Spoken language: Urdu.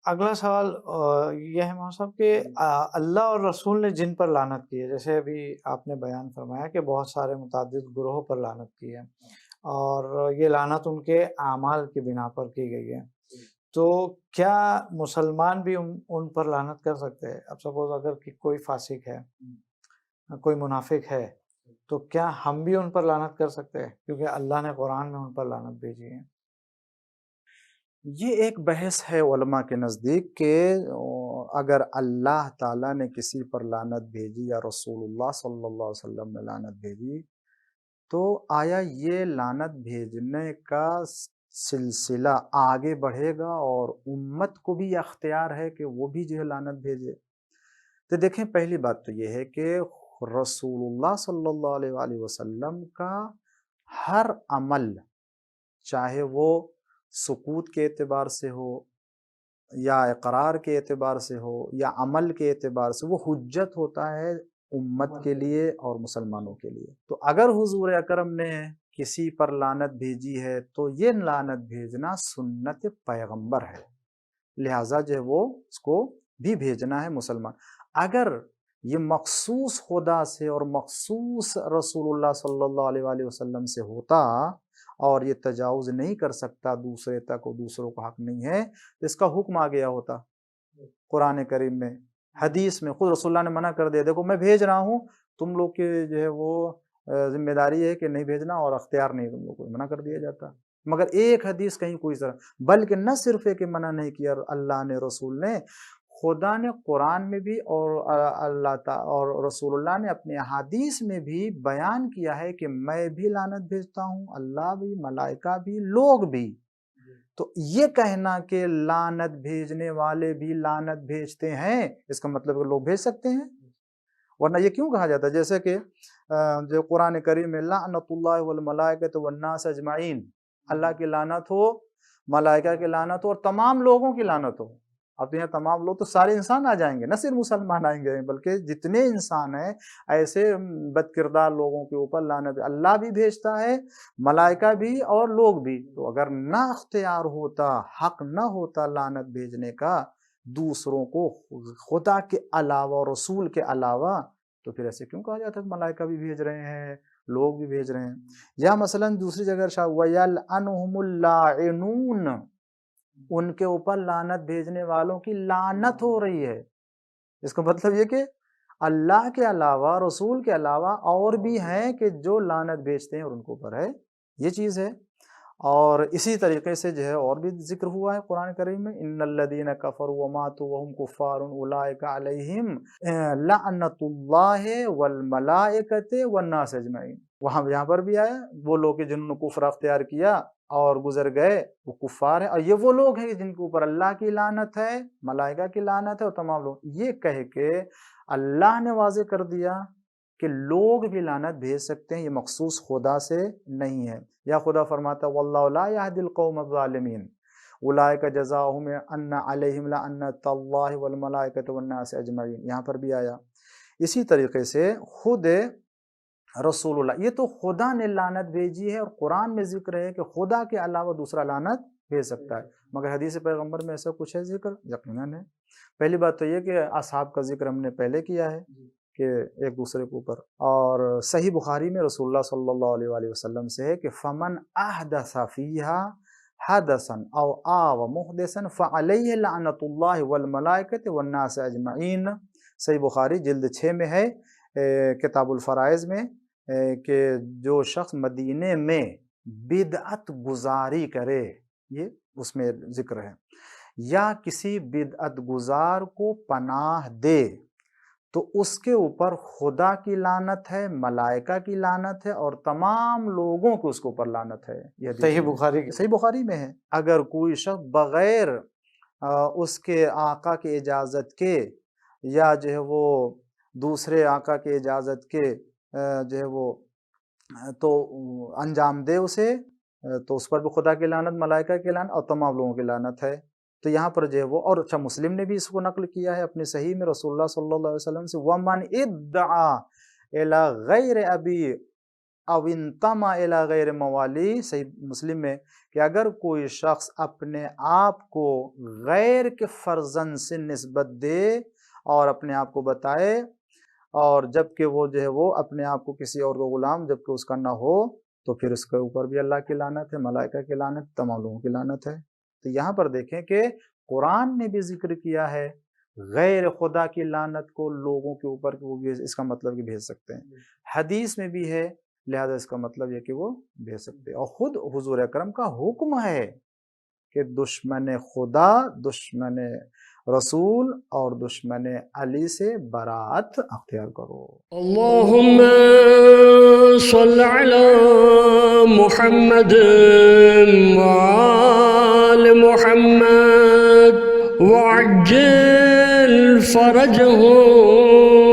اگلا سوال یہ ہے مہا صاحب کہ اللہ اور رسول نے جن پر لعنت کی ہے، جیسے ابھی آپ نے بیان فرمایا کہ بہت سارے متعدد گروہوں پر لعنت کی ہے اور یہ لعنت ان کے اعمال کی بنا پر کی گئی ہے، تو کیا مسلمان بھی ان پر لعنت کر سکتے ہیں؟ اب سپوز اگر کہ کوئی فاسق ہے، کوئی منافق ہے، تو کیا ہم بھی ان پر لعنت کر سکتے ہیں کیونکہ اللہ نے قرآن میں ان پر لعنت بھیجی ہے؟ یہ ایک بحث ہے علماء کے نزدیک کہ اگر اللہ تعالیٰ نے کسی پر لعنت بھیجی یا رسول اللہ صلی اللہ علیہ وسلم نے لعنت بھیجی، تو آیا یہ لعنت بھیجنے کا سلسلہ آگے بڑھے گا اور امت کو بھی اختیار ہے کہ وہ بھی جو ہے لعنت بھیجے؟ تو دیکھیں، پہلی بات تو یہ ہے کہ رسول اللہ صلی اللہ علیہ وآلہ وسلم کا ہر عمل، چاہے وہ سکوت کے اعتبار سے ہو یا اقرار کے اعتبار سے ہو یا عمل کے اعتبار سے، وہ حجت ہوتا ہے امت کے لیے اور مسلمانوں کے لیے۔ تو اگر حضور اکرم نے کسی پر لعنت بھیجی ہے تو یہ لعنت بھیجنا سنت پیغمبر ہے، لہٰذا جو ہے وہ اس کو بھی بھیجنا ہے مسلمان۔ اگر یہ مخصوص خدا سے اور مخصوص رسول اللہ صلی اللہ علیہ وآلہ وسلم سے ہوتا اور یہ تجاوز نہیں کر سکتا دوسرے تک اور دوسروں کو حق نہیں ہے، تو اس کا حکم آ گیا ہوتا قرآن کریم میں، حدیث میں خود رسول اللہ نے منع کر دیا، دیکھو میں بھیج رہا ہوں، تم لوگ کی جو ہے وہ ذمہ داری ہے کہ نہیں بھیجنا، اور اختیار نہیں، تم لوگ کو منع کر دیا جاتا۔ مگر ایک حدیث کہیں کوئی طرح، بلکہ نہ صرف ہے کہ منع نہیں کیا اللہ نے، رسول نے، خدا نے قرآن میں بھی اور اللہ تعالی اور رسول اللہ نے اپنے احادیث میں بھی بیان کیا ہے کہ میں بھی لعنت بھیجتا ہوں، اللہ بھی، ملائکہ بھی، لوگ بھی۔ تو یہ کہنا کہ لعنت بھیجنے والے بھی لعنت بھیجتے ہیں، اس کا مطلب ہے کہ لوگ بھیج سکتے ہیں، ورنہ یہ کیوں کہا جاتا ہے؟ جیسے کہ جو قرآن کریم میں لعنت اللہ والملائکۃ والناس اجمعین، اللہ کی لعنت ہو، ملائکہ کی لعنت ہو اور تمام لوگوں کی لعنت ہو۔ اب یہاں تمام لوگ تو سارے انسان آ جائیں گے، نہ صرف مسلمان آئیں گے، بلکہ جتنے انسان ہیں ایسے بد کردار لوگوں کے اوپر لعنت اللہ بھی بھیجتا ہے، ملائکہ بھی اور لوگ بھی۔ تو اگر نہ اختیار ہوتا، حق نہ ہوتا لعنت بھیجنے کا دوسروں کو خدا کے علاوہ، رسول کے علاوہ، تو پھر ایسے کیوں کہا جاتا ہے کہ ملائکہ بھی بھیج رہے ہیں، لوگ بھی بھیج رہے ہیں؟ یا مثلا دوسری جگہ وَيَلْعَنُهُمُ اللَّاعِنُونَ، ان کے اوپر لعنت بھیجنے والوں کی لعنت ہو رہی ہے۔ اس کا مطلب یہ کہ اللہ کے علاوہ، رسول کے علاوہ اور بھی ہیں کہ جو لعنت بھیجتے ہیں اور ان کے اوپر ہے، یہ چیز ہے۔ اور اسی طریقے سے جو ہے اور بھی ذکر ہوا ہے قرآن کریم میں، ان الذین کفروا وماتوا وهم کفار اولئک علیہم لعنت اللہ والملائکۃ والناس اجمعین۔ یہاں پر بھی آیا وہ لوگ جنہوں نے کفر اختیار کیا اور گزر گئے وہ کفار ہیں، اور یہ وہ لوگ ہیں جن کے اوپر اللہ کی لعنت ہے، ملائکہ کی لعنت ہے اور تمام لوگ۔ یہ کہہ کے اللہ نے واضح کر دیا کہ لوگ بھی لعنت بھیج سکتے ہیں، یہ مخصوص خدا سے نہیں ہے۔ یا خدا فرماتا واللہ لا یہدی القوم الظالمین اولئک جزاؤہم ان علیہم لعنت اللہ والملائکۃ والناس اجمعین، یہاں پر بھی آیا۔ اسی طریقے سے خود رسول اللہ، یہ تو خدا نے لعنت بھیجی ہے اور قرآن میں ذکر ہے کہ خدا کے علاوہ دوسرا لعنت بھیج سکتا ہے، مگر حدیث پیغمبر میں ایسا کچھ ہے ذکر؟ یقیناً ہے۔ پہلی بات تو یہ کہ اصحاب کا ذکر ہم نے پہلے کیا ہے کہ ایک دوسرے کے اوپر، اور صحیح بخاری میں رسول اللہ صلی اللہ علیہ وآلہ وسلم سے ہے کہ فمن احدث فیہا حدثا او آو محدثا فعلیہ لعنت اللہ والملائکۃ والناس اجمعین۔ صحیح بخاری جلد 6 میں ہے، کتاب الفرائض میں، کہ جو شخص مدینے میں بدعت گزاری کرے، یہ اس میں ذکر ہے، یا کسی بدعت گزار کو پناہ دے، تو اس کے اوپر خدا کی لعنت ہے، ملائکہ کی لعنت ہے اور تمام لوگوں کو اس کے اوپر لعنت ہے۔ یہ صحیح بخاری کی۔ صحیح بخاری میں ہے۔ اگر کوئی شخص بغیر اس کے آقا کی اجازت کے یا جو ہے وہ دوسرے آقا کی اجازت کے جو ہے وہ تو انجام دے اسے، تو اس پر بھی خدا کی لعنت، ملائکہ کی لعنت اور تمام لوگوں کی لعنت ہے۔ تو یہاں پر جو ہے وہ، اور اچھا مسلم نے بھی اس کو نقل کیا ہے اپنے صحیح میں رسول اللہ صلی اللہ علیہ وسلم سے، وَمَنْ اِدَّعَا إِلَى غَيْرِ أَبِي او انتما الی غیر موالی، صحیح مسلم میں کہ اگر کوئی شخص اپنے آپ کو غیر کے فرزند سے نسبت دے اور اپنے آپ کو بتائے، اور جبکہ وہ جو ہے وہ اپنے آپ کو کسی اور کو غلام جبکہ اس کا نہ ہو، تو پھر اس کے اوپر بھی اللہ کی لعنت ہے، ملائکہ کی لعنت، تمام لوگوں کی لعنت ہے۔ تو یہاں پر دیکھیں کہ قرآن نے بھی ذکر کیا ہے غیر خدا کی لعنت کو لوگوں کے اوپر، وہ بھی اس کا مطلب کہ بھیج سکتے ہیں، حدیث میں بھی ہے، لہذا اس کا مطلب یہ کہ وہ بھیج سکتے ہیں۔ اور خود حضور اکرم کا حکم ہے کہ دشمن خدا، دشمن رسول اور دشمن علی سے براءت اختیار کرو۔ اللهم صل على محمد وآل محمد وعجل فرجهم